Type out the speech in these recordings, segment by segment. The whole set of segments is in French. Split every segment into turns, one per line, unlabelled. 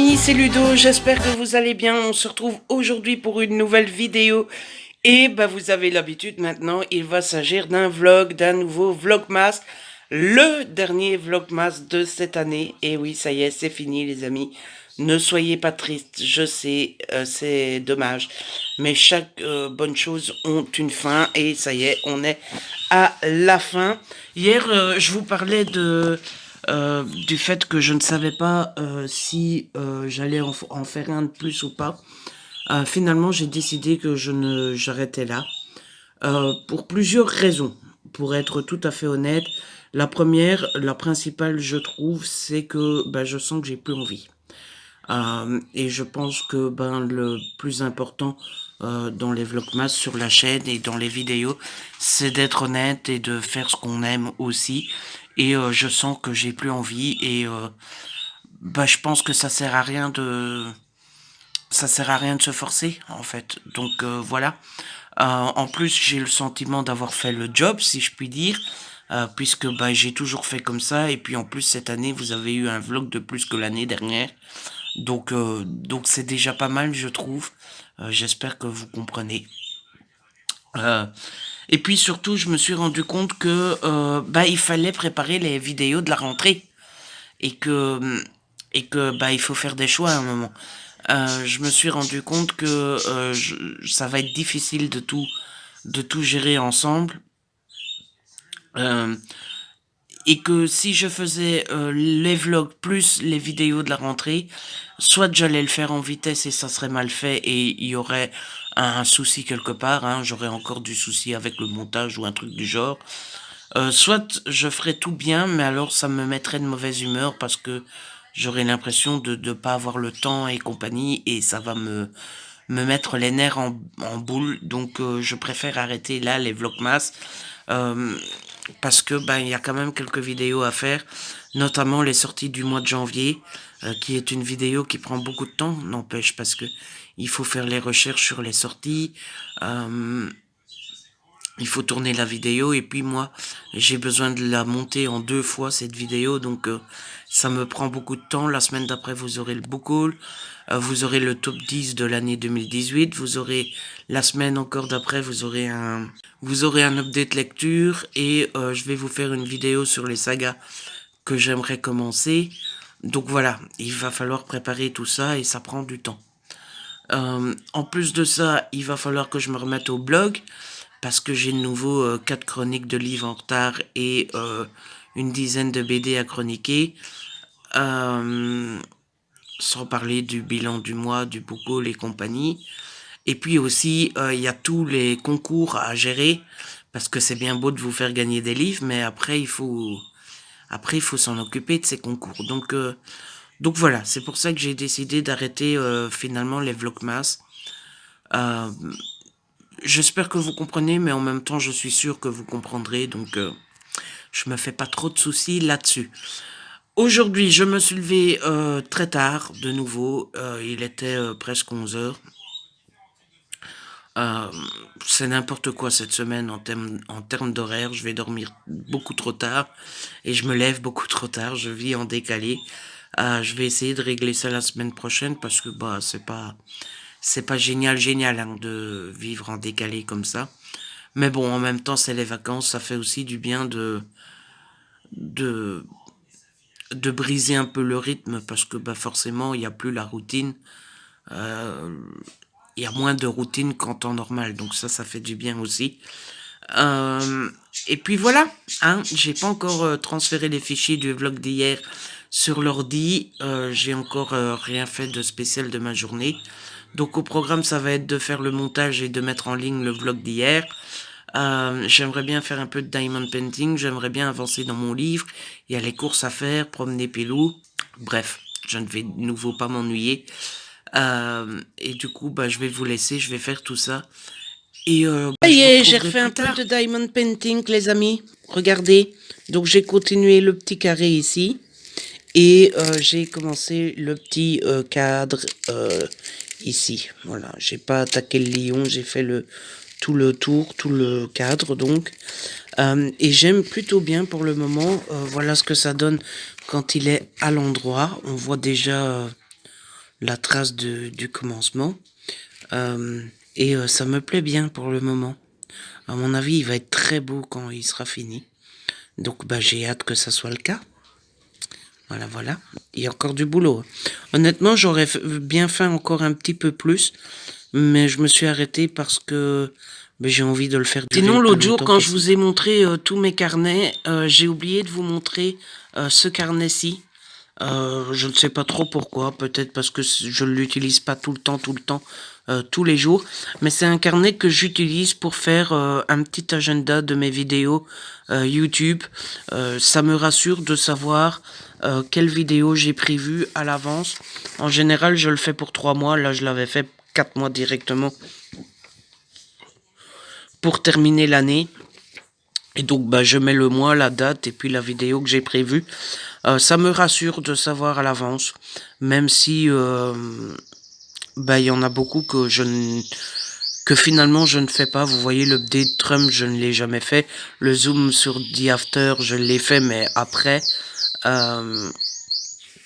amis, c'est Ludo, j'espère que vous allez bien. On se retrouve aujourd'hui pour une nouvelle vidéo. Et bah vous avez l'habitude maintenant, il va s'agir d'un vlog, d'un nouveau vlogmas. Le dernier vlogmas de cette année. Et oui, ça y est, c'est fini les amis. Ne soyez pas tristes, je sais, c'est dommage. Mais chaque bonne chose ont une fin. Et ça y est, on est à la fin. Hier, je vous parlais du fait que je ne savais pas si j'allais en faire un de plus ou pas. Finalement, j'ai décidé que j'arrêtais là pour plusieurs raisons. Pour être tout à fait honnête, la première, la principale, je trouve, c'est que je sens que j'ai plus envie. Et je pense que le plus important dans les vlogmas sur la chaîne et dans les vidéos, c'est d'être honnête et de faire ce qu'on aime aussi. Et je sens que j'ai plus envie et je pense que ça sert à rien de se forcer en fait. Donc voilà. En plus, j'ai le sentiment d'avoir fait le job, si je puis dire. Puisque j'ai toujours fait comme ça et puis en plus cette année vous avez eu un vlog de plus que l'année dernière. Donc c'est déjà pas mal, je trouve. J'espère que vous comprenez. Euh, et puis surtout, je me suis rendu compte que il fallait préparer les vidéos de la rentrée et que il faut faire des choix à un moment. Je me suis rendu compte que ça va être difficile de tout gérer ensemble. Euh, et que si je faisais les vlogs plus les vidéos de la rentrée, soit j'allais le faire en vitesse et ça serait mal fait et il y aurait un souci quelque part, hein, j'aurais encore du souci avec le montage ou un truc du genre. Soit je ferais tout bien, mais alors ça me mettrait de mauvaise humeur parce que j'aurais l'impression de ne pas avoir le temps et compagnie et ça va me mettre les nerfs en boule. Donc je préfère arrêter là les vlogmas. Euh, Parce que il y a quand même quelques vidéos à faire, notamment les sorties du mois de janvier, qui est une vidéo qui prend beaucoup de temps, n'empêche, parce que il faut faire les recherches sur les sorties, euh, il faut tourner la vidéo, et puis moi, j'ai besoin de la monter en 2 fois cette vidéo, donc ça me prend beaucoup de temps. La semaine d'après, vous aurez le book haul, vous aurez le top 10 de l'année 2018, vous aurez la semaine encore d'après, vous aurez un update lecture et je vais vous faire une vidéo sur les sagas que j'aimerais commencer. Donc voilà, il va falloir préparer tout ça et ça prend du temps. En plus de ça, il va falloir que je me remette au blog parce que j'ai de nouveau 4 chroniques de livres en retard et une dizaine de BD à chroniquer. Sans parler du bilan du mois, du book haul et compagnie. Et puis aussi, il y a tous les concours à gérer, parce que c'est bien beau de vous faire gagner des livres, mais après il faut s'en occuper de ces concours. Donc voilà, c'est pour ça que j'ai décidé d'arrêter finalement les vlogmas. Euh, J'espère que vous comprenez, mais en même temps, je suis sûr que vous comprendrez, donc je me fais pas trop de soucis là-dessus. Aujourd'hui, je me suis levé très tard, de nouveau. Il était presque 11 heures. Euh, c'est n'importe quoi cette semaine en termes d'horaire. Je vais dormir beaucoup trop tard et je me lève beaucoup trop tard. Je vis en décalé. Je vais essayer de régler ça la semaine prochaine parce que c'est pas génial hein, de vivre en décalé comme ça. Mais bon, en même temps, c'est les vacances. Ça fait aussi du bien de de briser un peu le rythme parce que forcément, il n'y a plus la routine. Euh, il y a moins de routine qu'en temps normal, donc ça fait du bien aussi. Euh, et puis voilà, hein, j'ai pas encore transféré les fichiers du vlog d'hier sur l'ordi. J'ai encore rien fait de spécial de ma journée. Donc au programme, ça va être de faire le montage et de mettre en ligne le vlog d'hier. J'aimerais bien faire un peu de diamond painting, j'aimerais bien avancer dans mon livre. Il y a les courses à faire, promener Pélou. Bref, je ne vais de nouveau pas m'ennuyer. Et du coup, je vais vous laisser, je vais faire tout ça. Et
Ça
je
y
vous
est, j'ai
retrouverai
refait un
plus
peu
tard.
de diamond painting, les amis. Regardez. Donc, j'ai continué le petit carré ici. Et j'ai commencé le petit cadre ici. Voilà, j'ai pas attaqué le lion, j'ai fait tout le tour, tout le cadre donc. Et j'aime plutôt bien pour le moment. Voilà ce que ça donne quand il est à l'endroit. On voit déjà la trace du commencement. Ça me plaît bien pour le moment. À mon avis, il va être très beau quand il sera fini. Donc bah, j'ai hâte que ça soit le cas. Voilà, voilà. Il y a encore du boulot. Honnêtement, j'aurais bien fait encore un petit peu plus, mais je me suis arrêté parce que j'ai envie de le faire durer
Sinon,
le plus
l'autre jour,
longtemps
quand je
possible.
vous ai montré tous mes carnets, j'ai oublié de vous montrer ce carnet-ci. Je ne sais pas trop pourquoi, peut-être parce que je ne l'utilise pas tout le temps, tous les jours. Mais c'est un carnet que j'utilise pour faire un petit agenda de mes vidéos YouTube. Ça me rassure de savoir quelles vidéos j'ai prévues à l'avance. En général, je le fais pour 3 mois. Là, je l'avais fait 4 mois directement pour terminer l'année. Et donc, bah, je mets le mois, la date et puis la vidéo que j'ai prévue. Ça me rassure de savoir à l'avance, même si bah, il y en a beaucoup que finalement je ne fais pas. Vous voyez, l'update Trump, je ne l'ai jamais fait. Le zoom sur The After, je l'ai fait, mais après.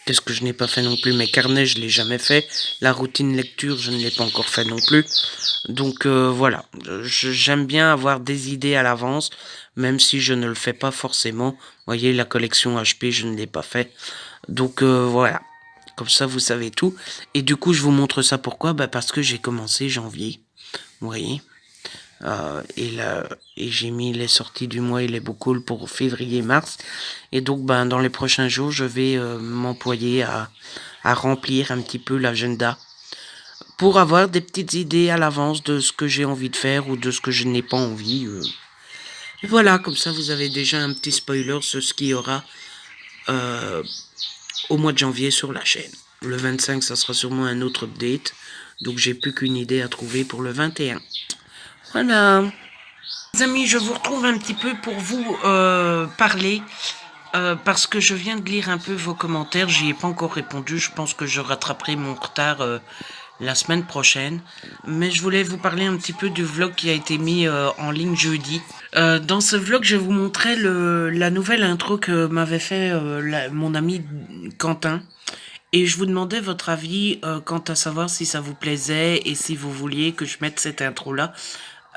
Qu'est-ce que je n'ai pas fait non plus? Mes carnets, je l'ai jamais fait. La routine lecture, je ne l'ai pas encore fait non plus. Donc voilà, j'aime bien avoir des idées à l'avance, même si je ne le fais pas forcément. Vous voyez, la collection HP, je ne l'ai pas fait. Donc voilà, comme ça vous savez tout. Et du coup, je vous montre ça pourquoi? Bah, parce que j'ai commencé janvier, vous voyez. Et j'ai mis les sorties du mois et les book hauls pour février-mars. Et donc, ben, dans les prochains jours, je vais m'employer à remplir un petit peu l'agenda pour avoir des petites idées à l'avance de ce que j'ai envie de faire ou de ce que je n'ai pas envie. Et voilà, comme ça, vous avez déjà un petit spoiler sur ce qu'il y aura au mois de janvier sur la chaîne. Le 25, ça sera sûrement un autre update. Donc, j'ai plus qu'une idée à trouver pour le 21. Voilà. Les amis, je vous retrouve un petit peu pour vous parler parce que je viens de lire un peu vos commentaires. J'y ai pas encore répondu. Je pense que je rattraperai mon retard la semaine prochaine. Mais je voulais vous parler un petit peu du vlog qui a été mis en ligne jeudi. Dans ce vlog, je vous montrais la nouvelle intro que m'avait fait mon ami Quentin. Et je vous demandais votre avis quant à savoir si ça vous plaisait et si vous vouliez que je mette cette intro-là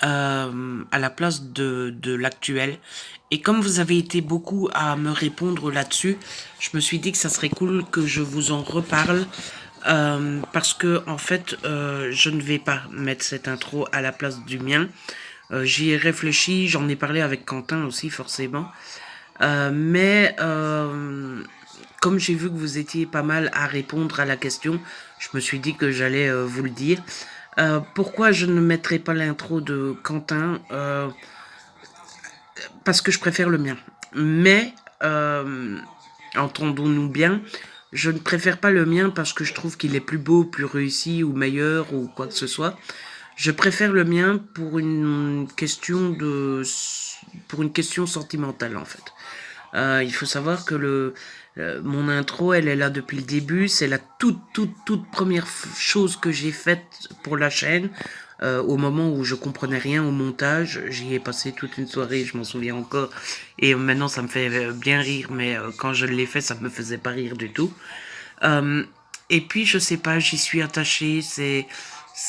à la place de l'actuel. Et comme vous avez été beaucoup à me répondre là-dessus, je me suis dit que ça serait cool que je vous en reparle. Parce que en fait, je ne vais pas mettre cette intro à la place du mien. J'y ai réfléchi, j'en ai parlé avec Quentin aussi forcément. Comme j'ai vu que vous étiez pas mal à répondre à la question, je me suis dit que j'allais vous le dire. Pourquoi je ne mettrai pas l'intro de Quentin parce que je préfère le mien. Mais, entendons-nous bien, je ne préfère pas le mien parce que je trouve qu'il est plus beau, plus réussi ou meilleur ou quoi que ce soit. Je préfère le mien pour une question sentimentale en fait. Il faut savoir que mon intro, elle est là depuis le début. C'est la toute première chose que j'ai faite pour la chaîne. Au moment où je comprenais rien au montage, j'y ai passé toute une soirée, je m'en souviens encore. Et maintenant, ça me fait bien rire, mais quand je l'ai fait, ça me faisait pas rire du tout. Et puis, je sais pas, j'y suis attachée.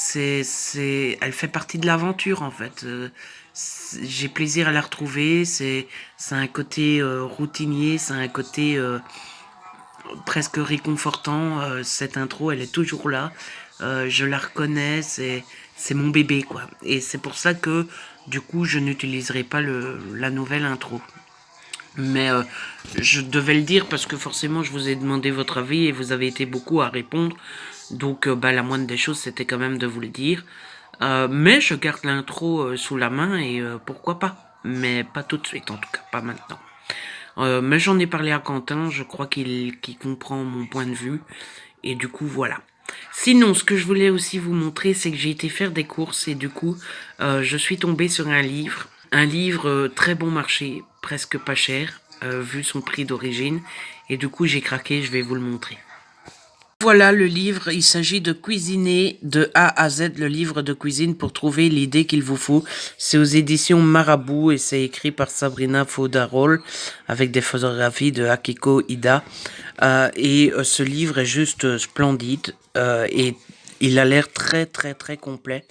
Elle fait partie de l'aventure en fait. J'ai plaisir à la retrouver. C'est un côté routinier, c'est un côté presque réconfortant. Cette intro, elle est toujours là. Je la reconnais, c'est mon bébé quoi. Et c'est pour ça que du coup, je n'utiliserai pas la nouvelle intro. Mais je devais le dire parce que forcément je vous ai demandé votre avis et vous avez été beaucoup à répondre. Donc bah, la moindre des choses c'était quand même de vous le dire. Mais je garde l'intro sous la main et pourquoi pas. Mais pas tout de suite en tout cas, pas maintenant. Mais j'en ai parlé à Quentin, je crois qu'il comprend mon point de vue. Et du coup voilà. Sinon, ce que je voulais aussi vous montrer, c'est que j'ai été faire des courses et du coup, je suis tombée sur un livre. Un livre très bon marché, presque pas cher, vu son prix d'origine. Et du coup, j'ai craqué, je vais vous le montrer.
Voilà le livre, il s'agit de cuisiner de A à Z, le livre de cuisine pour trouver l'idée qu'il vous faut. C'est aux éditions Marabout et c'est écrit par Sabrina Faudarol avec des photographies de Akiko Ida. Ce livre est juste splendide et il a l'air très très très complet.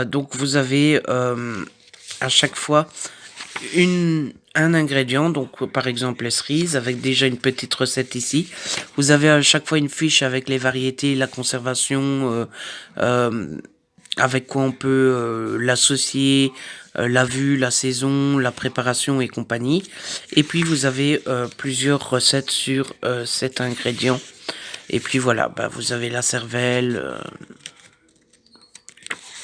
Donc vous avez à chaque fois un ingrédient, donc par exemple les cerises, avec déjà une petite recette ici. Vous avez à chaque fois une fiche avec les variétés, la conservation, avec quoi on peut l'associer, la vue, la saison, la préparation et compagnie. Et puis vous avez plusieurs recettes sur cet ingrédient. Et puis voilà, bah, vous avez la cervelle.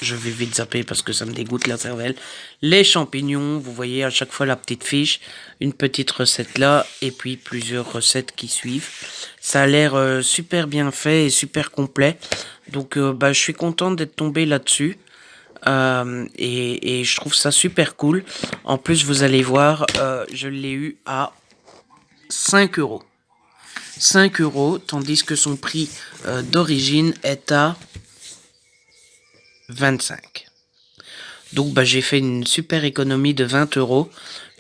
Je vais vite zapper parce que ça me dégoûte la cervelle. Les champignons, vous voyez à chaque fois la petite fiche, une petite recette là, et puis plusieurs recettes qui suivent. Ça a l'air super bien fait et super complet. Donc bah, je suis content d'être tombé là-dessus. Et je trouve ça super cool. En plus, vous allez voir, je l'ai eu à 5 euros. 5 euros, tandis que son prix d'origine est à 25. Donc bah, j'ai fait une super économie de 20 euros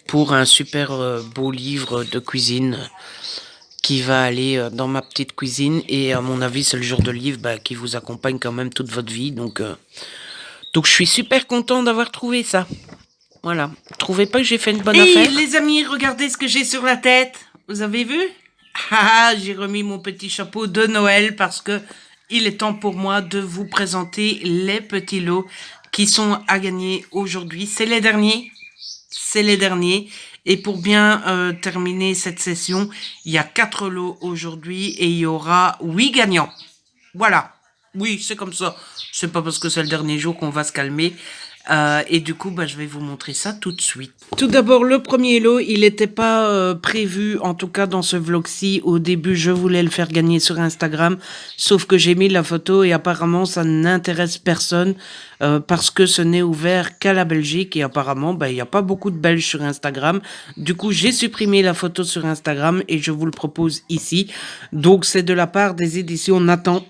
pour un super beau livre de cuisine qui va aller dans ma petite cuisine. Et à mon avis, c'est le genre de livre bah, qui vous accompagne quand même toute votre vie. Donc je suis super content d'avoir trouvé ça. Voilà. Trouvez pas que j'ai fait une bonne affaire? Les amis, regardez ce que j'ai sur la tête. Vous avez vu? Ah, j'ai remis mon petit chapeau de Noël parce que il est temps pour moi de vous présenter les petits lots qui sont à gagner aujourd'hui. C'est les derniers. C'est les derniers. Et pour bien terminer cette session, il y a 4 lots aujourd'hui et il y aura 8 gagnants. Voilà. Oui, c'est comme ça. C'est pas parce que c'est le dernier jour qu'on va se calmer. Et du coup, bah, je vais vous montrer ça tout de suite. Tout d'abord, le premier lot, il n'était pas prévu, en tout cas dans ce vlog-ci. Au début, je voulais le faire gagner sur Instagram, sauf que j'ai mis la photo et apparemment, ça n'intéresse personne parce que ce n'est ouvert qu'à la Belgique et apparemment, bah, il n'y a pas beaucoup de Belges sur Instagram. Du coup, j'ai supprimé la photo sur Instagram et je vous le propose ici. Donc, c'est de la part des éditions Nathan.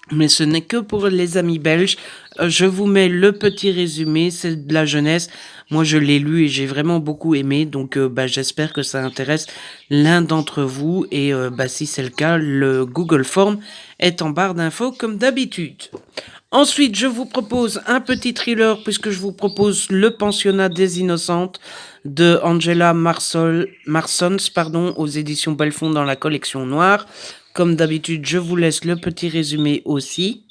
Mais ce n'est que pour les amis belges. Je vous mets le petit résumé, c'est de la jeunesse. Moi, je l'ai lu et j'ai vraiment beaucoup aimé. Donc, bah, j'espère que ça intéresse l'un d'entre vous. Et bah, si c'est le cas, le Google Form est en barre d'infos comme d'habitude. Ensuite, je vous propose un petit thriller puisque je vous propose Le Pensionnat des Innocentes de Angela Marsons, aux éditions Belfond dans la collection noire. Comme d'habitude, je vous laisse le petit résumé aussi.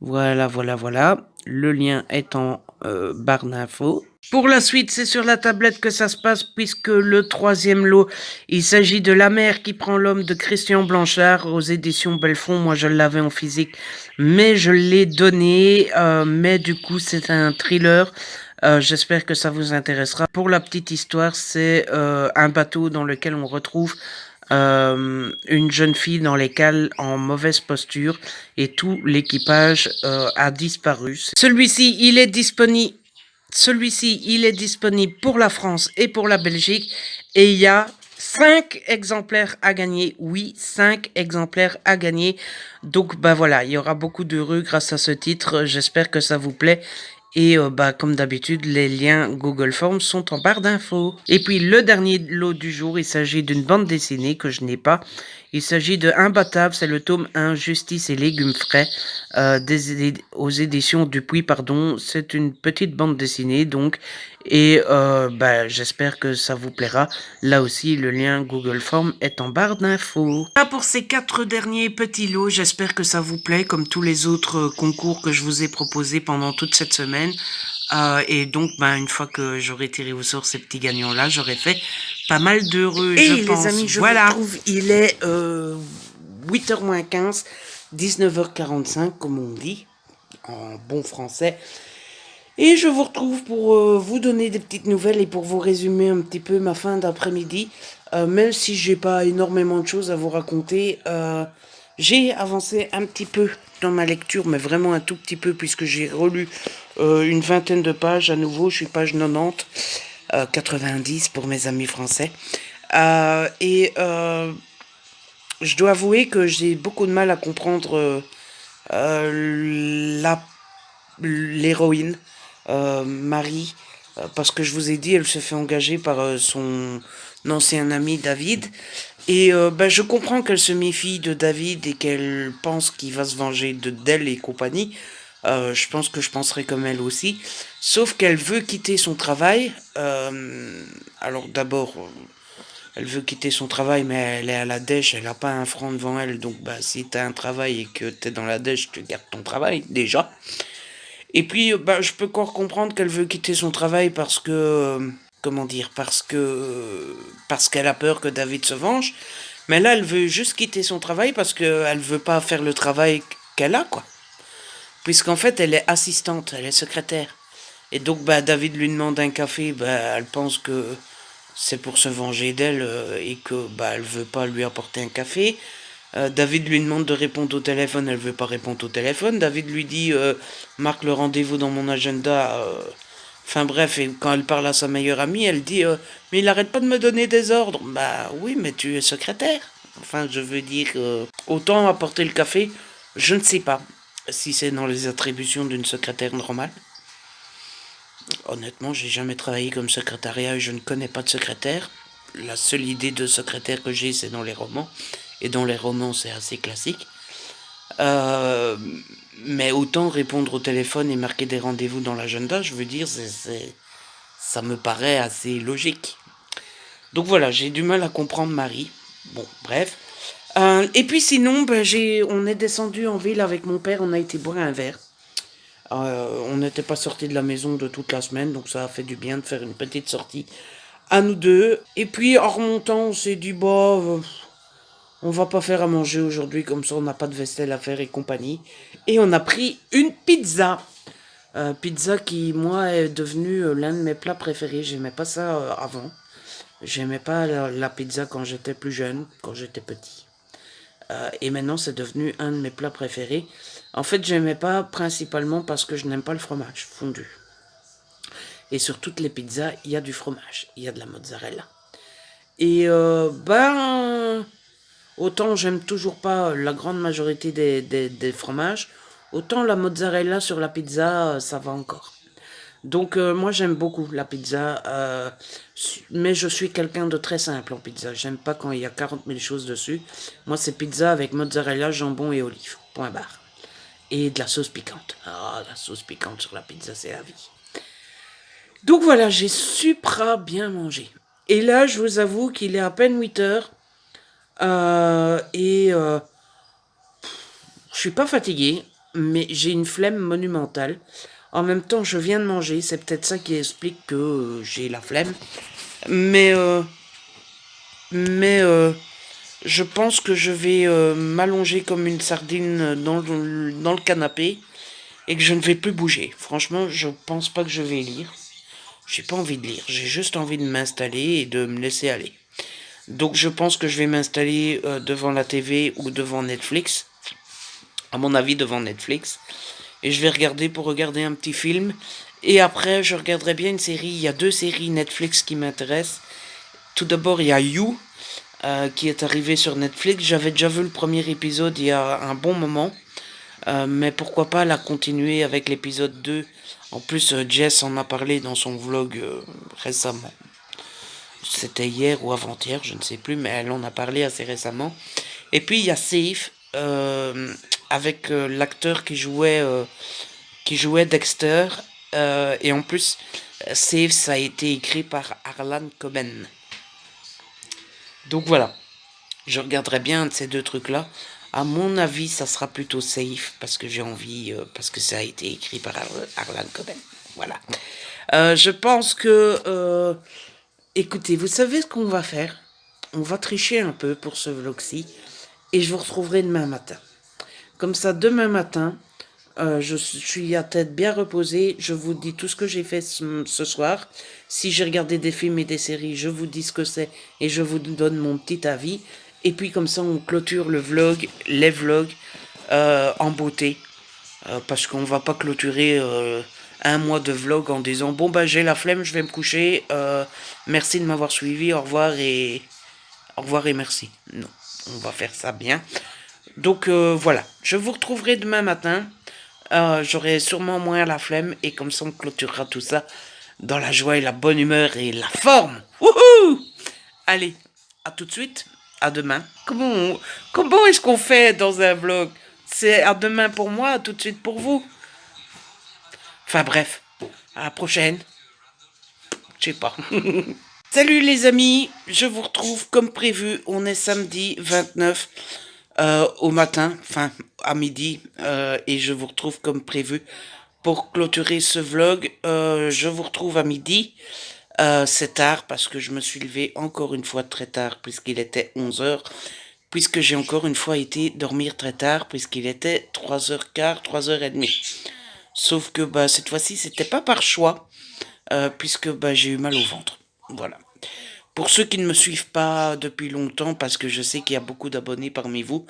Voilà, voilà, voilà. Le lien est en barre d'infos. Pour la suite, c'est sur la tablette que ça se passe puisque le troisième lot, il s'agit de La mer qui prend l'homme de Christian Blanchard aux éditions Belfond. Moi, je l'avais en physique, mais je l'ai donné. Mais du coup, c'est un thriller. J'espère que ça vous intéressera. Pour la petite histoire, c'est un bateau dans lequel on retrouve une jeune fille dans les cales en mauvaise posture et tout l'équipage a disparu. Celui-ci, il est disponible pour la France et pour la Belgique et il y a 5 exemplaires à gagner. Oui, 5 exemplaires à gagner. Donc, bah voilà, il y aura beaucoup d'heureux grâce à ce titre. J'espère que ça vous plaît. Et bah, comme d'habitude, les liens Google Forms sont en barre d'infos. Et puis le dernier lot du jour, il s'agit d'une bande dessinée que je n'ai pas. Il s'agit de Imbattable, c'est le tome 1, Justice et légumes frais, aux éditions Dupuis, pardon. C'est une petite bande dessinée, donc, et bah, j'espère que ça vous plaira. Là aussi, le lien Google Form est en barre d'infos. Voilà pour ces 4 derniers petits lots, j'espère que ça vous plaît, comme tous les autres concours que je vous ai proposés pendant toute cette semaine. Et donc, ben, une fois que j'aurai tiré au sort ces petits gagnants-là, j'aurai fait pas mal d'heureux, je pense. Les amis, je vous retrouve, il est 8h moins 15, 19h45, comme on dit, en bon français. Et je vous retrouve pour vous donner des petites nouvelles et pour vous résumer un petit peu ma fin d'après-midi. Même si j'ai pas énormément de choses à vous raconter, j'ai avancé un petit peu dans ma lecture, mais vraiment un tout petit peu, puisque j'ai relu une vingtaine de pages à nouveau. Je suis page 90, 90 pour mes amis français. je dois avouer que j'ai beaucoup de mal à comprendre la l'héroïne, Marie, parce que je vous ai dit, elle se fait engager par son ancien ami David. Et ben, je comprends qu'elle se méfie de David et qu'elle pense qu'il va se venger d'elle et compagnie. Je pense que je penserai comme elle aussi. Sauf qu'elle veut quitter son travail. Alors d'abord, elle veut quitter son travail, mais elle est à la dèche, elle n'a pas un franc devant elle. Donc bah, si tu as un travail et que tu es dans la dèche, tu gardes ton travail déjà. Et puis, bah, je peux encore comprendre qu'elle veut quitter son travail parce que, comment dire, parce qu'elle a peur que David se venge. Mais là, elle veut juste quitter son travail parce qu'elle veut pas faire le travail qu'elle a, quoi. Puisqu'en fait, elle est assistante, elle est secrétaire. Et donc, bah, David lui demande un café, bah, elle pense que c'est pour se venger d'elle et que, bah, elle veut pas lui apporter un café. David lui demande de répondre au téléphone, elle veut pas répondre au téléphone. David lui dit marque le rendez-vous dans mon agenda. Enfin bref, et quand elle parle à sa meilleure amie, elle dit mais il arrête pas de me donner des ordres. Bah oui, mais tu es secrétaire. Enfin, je veux dire autant apporter le café, je ne sais pas si c'est dans les attributions d'une secrétaire normale. Honnêtement, j'ai jamais travaillé comme secrétariat et je ne connais pas de secrétaire. La seule idée de secrétaire que j'ai, c'est dans les romans. Et dans les romans, c'est assez classique. Euh, mais autant répondre au téléphone et marquer des rendez-vous dans l'agenda, je veux dire, ça me paraît assez logique. Donc voilà, j'ai du mal à comprendre Marie. Bon, bref. Et puis sinon, ben, on est descendu en ville avec mon père, on a été boire un verre. On n'était pas sorti de la maison de toute la semaine, donc ça a fait du bien de faire une petite sortie à nous deux. Et puis en remontant, on s'est dit, bah, on va pas faire à manger aujourd'hui, comme ça on n'a pas de vaisselle à faire et compagnie. Et on a pris une pizza. Pizza qui, moi, est devenue l'un de mes plats préférés. J'aimais pas ça avant. J'aimais pas la pizza quand j'étais plus jeune, quand j'étais petit. Et maintenant, c'est devenu un de mes plats préférés. En fait, j'aimais pas principalement parce que je n'aime pas le fromage fondu. Et sur toutes les pizzas, il y a du fromage. Il y a de la mozzarella. Et ben, autant j'aime toujours pas la grande majorité des fromages, autant la mozzarella sur la pizza, ça va encore. Donc moi j'aime beaucoup la pizza, mais je suis quelqu'un de très simple en pizza. J'aime pas quand il y a 40 000 choses dessus. Moi c'est pizza avec mozzarella, jambon et olive. Point barre. Et de la sauce piquante. Ah, la sauce piquante sur la pizza, c'est la vie. Donc voilà, j'ai supra bien mangé. Et là, je vous avoue qu'il est à peine 8 heures. Et je suis pas fatigué, mais j'ai une flemme monumentale. En même temps, je viens de manger, c'est peut-être ça qui explique que j'ai la flemme. Mais, euh, mais je pense que je vais m'allonger comme une sardine dans le canapé et que je ne vais plus bouger. Franchement, je pense pas que je vais lire. J'ai pas envie de lire, j'ai juste envie de m'installer et de me laisser aller. Donc je pense que je vais m'installer devant la TV ou devant Netflix. À mon avis, devant Netflix. Et je vais regarder pour regarder un petit film. Et après, je regarderai bien une série. Il y a deux séries Netflix qui m'intéressent. Tout d'abord, il y a You, qui est arrivé sur Netflix. J'avais déjà vu le premier épisode il y a un bon moment. Mais pourquoi pas la continuer avec l'épisode 2. En plus, Jess en a parlé dans son vlog récemment. C'était hier ou avant-hier, je ne sais plus, mais elle en a parlé assez récemment. Et puis il y a Safe, avec l'acteur qui jouait Dexter. Et en plus, Safe, ça a été écrit par Harlan Coben. Donc voilà, je regarderai bien un de ces deux trucs-là. À mon avis, ça sera plutôt Safe, parce que j'ai envie, parce que ça a été écrit par Harlan Coben. Voilà. Je pense que... écoutez, vous savez ce qu'on va faire? On va tricher un peu pour ce vlog-ci, et je vous retrouverai demain matin. Comme ça, demain matin, je suis à tête bien reposée. Je vous dis tout ce que j'ai fait ce soir. Si j'ai regardé des films et des séries, je vous dis ce que c'est et je vous donne mon petit avis. Et puis comme ça, on clôture le vlog, les vlogs en beauté. Parce qu'on va pas clôturer un mois de vlog en disant bon bah j'ai la flemme, je vais me coucher. Merci de m'avoir suivi. Au revoir et merci. Non. On va faire ça bien. Donc voilà, je vous retrouverai demain matin. J'aurai sûrement moins la flemme et comme ça on clôturera tout ça dans la joie et la bonne humeur et la forme. Wouhou! Allez, à tout de suite, à demain. Comment est-ce qu'on fait dans un vlog? C'est à demain pour moi, à tout de suite pour vous. Enfin bref, à la prochaine. Je sais pas. Salut les amis, je vous retrouve comme prévu. On est samedi 29 au matin, enfin à midi, et je vous retrouve comme prévu pour clôturer ce vlog. Je vous retrouve à midi. C'est tard parce que je me suis levé encore une fois très tard puisqu'il était 11 h, puisque j'ai encore une fois été dormir très tard puisqu'il était 3h15, 3h30. Sauf que bah, cette fois-ci, c'était pas par choix, puisque bah, j'ai eu mal au ventre. Voilà. Pour ceux qui ne me suivent pas depuis longtemps, parce que je sais qu'il y a beaucoup d'abonnés parmi vous,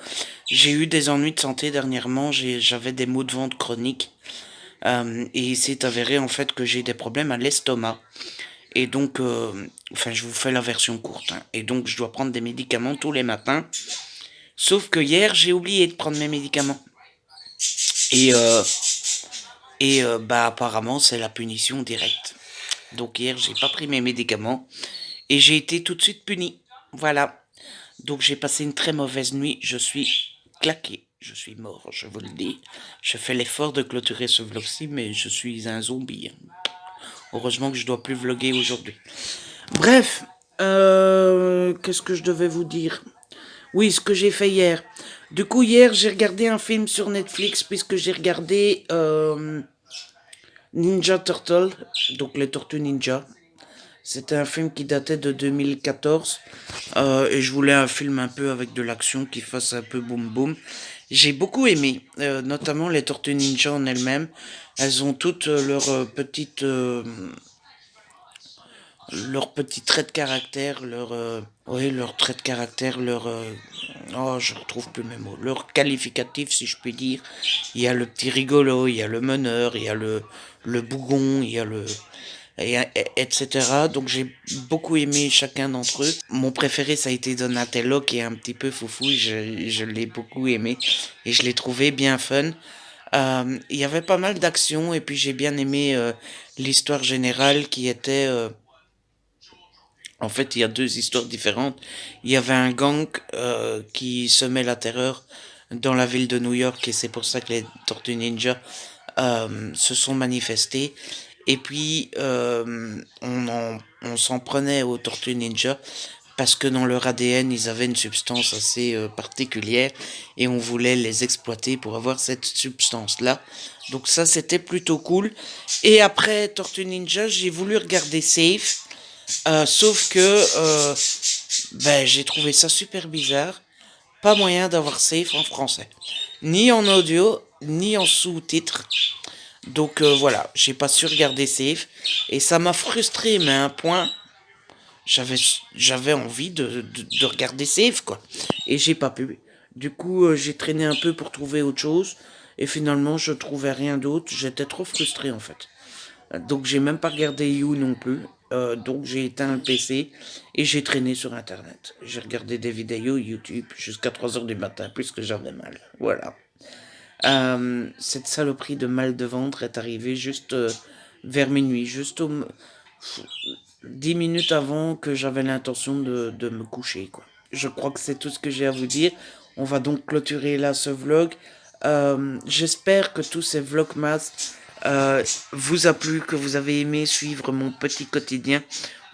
j'ai eu des ennuis de santé dernièrement, j'avais des maux de ventre chroniques, et il s'est avéré en fait que j'ai des problèmes à l'estomac. Et donc, enfin je vous fais la version courte, hein. Et donc je dois prendre des médicaments tous les matins, sauf que hier j'ai oublié de prendre mes médicaments. Et, bah apparemment c'est la punition directe. Donc hier j'ai pas pris mes médicaments. Et j'ai été tout de suite puni. Voilà. Donc j'ai passé une très mauvaise nuit. Je suis claqué. Je suis mort, je vous le dis. Je fais l'effort de clôturer ce vlog-ci, mais je suis un zombie. Heureusement que je dois plus vlogger aujourd'hui. Bref, qu'est-ce que je devais vous dire? Oui, ce que j'ai fait hier. Du coup, hier, j'ai regardé un film sur Netflix, puisque j'ai regardé Ninja Turtle, donc les Tortues Ninja. C'était un film qui datait de 2014, et je voulais un film un peu avec de l'action qui fasse un peu boum boum. J'ai beaucoup aimé, notamment les Tortues Ninja en elles-mêmes. Elles ont toutes leurs petits traits de caractère, leurs traits de caractère, oh, je retrouve plus mes mots, leurs qualificatifs si je puis dire. Il y a le petit rigolo, il y a le meneur, il y a le bougon, il y a etc. Donc j'ai beaucoup aimé chacun d'entre eux. Mon préféré ça a été Donatello qui est un petit peu foufou, je l'ai beaucoup aimé et je l'ai trouvé bien fun. Il y avait pas mal d'action et puis j'ai bien aimé l'histoire générale qui était... en fait, il y a deux histoires différentes. Il y avait un gang qui semait la terreur dans la ville de New York et c'est pour ça que les Tortues Ninja se sont manifestés. Et puis, on s'en prenait aux Tortues Ninja parce que dans leur ADN, ils avaient une substance assez particulière et on voulait les exploiter pour avoir cette substance-là. Donc ça, c'était plutôt cool. Et après Tortues Ninja, j'ai voulu regarder Safe. Sauf que ben, j'ai trouvé ça super bizarre. Pas moyen d'avoir Safe en français. Ni en audio, ni en sous-titres. Donc voilà, j'ai pas su regarder Safe. Et ça m'a frustré, mais à un point, j'avais envie de regarder Safe, quoi. Et j'ai pas pu. Du coup, j'ai traîné un peu pour trouver autre chose. Et finalement, je trouvais rien d'autre. J'étais trop frustré, en fait. Donc j'ai même pas regardé You non plus. Donc j'ai éteint le PC et j'ai traîné sur internet. J'ai regardé des vidéos YouTube jusqu'à 3 h du matin puisque j'avais mal. Voilà. Cette saloperie de mal de ventre est arrivée juste vers minuit, 10 minutes avant que j'avais l'intention de me coucher, quoi. Je crois que c'est tout ce que j'ai à vous dire. On va donc clôturer là ce vlog. J'espère que tous ces vlogmas vous a plu, que vous avez aimé suivre mon petit quotidien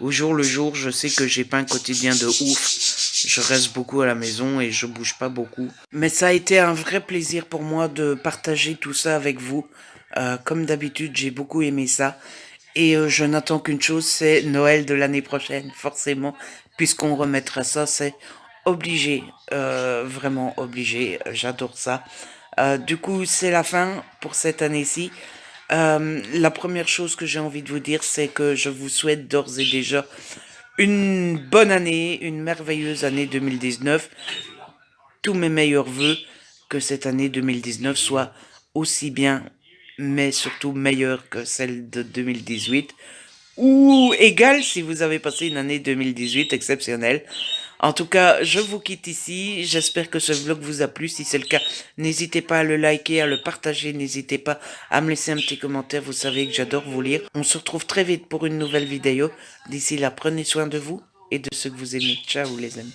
au jour le jour. Je sais que j'ai pas un quotidien de ouf, je reste beaucoup à la maison et je bouge pas beaucoup, mais ça a été un vrai plaisir pour moi de partager tout ça avec vous. Comme d'habitude, j'ai beaucoup aimé ça et je n'attends qu'une chose, c'est Noël de l'année prochaine, forcément, puisqu'on remettra ça, c'est obligé, vraiment obligé, j'adore ça. Du coup, c'est la fin pour cette année-ci. La première chose que j'ai envie de vous dire, c'est que je vous souhaite d'ores et déjà une bonne année, une merveilleuse année 2019. Tous mes meilleurs voeux, que cette année 2019 soit aussi bien, mais surtout meilleure que celle de 2018, ou égale si vous avez passé une année 2018 exceptionnelle. En tout cas, je vous quitte ici. J'espère que ce vlog vous a plu. Si c'est le cas, n'hésitez pas à le liker, à le partager. N'hésitez pas à me laisser un petit commentaire. Vous savez que j'adore vous lire. On se retrouve très vite pour une nouvelle vidéo. D'ici là, prenez soin de vous et de ceux que vous aimez. Ciao les amis.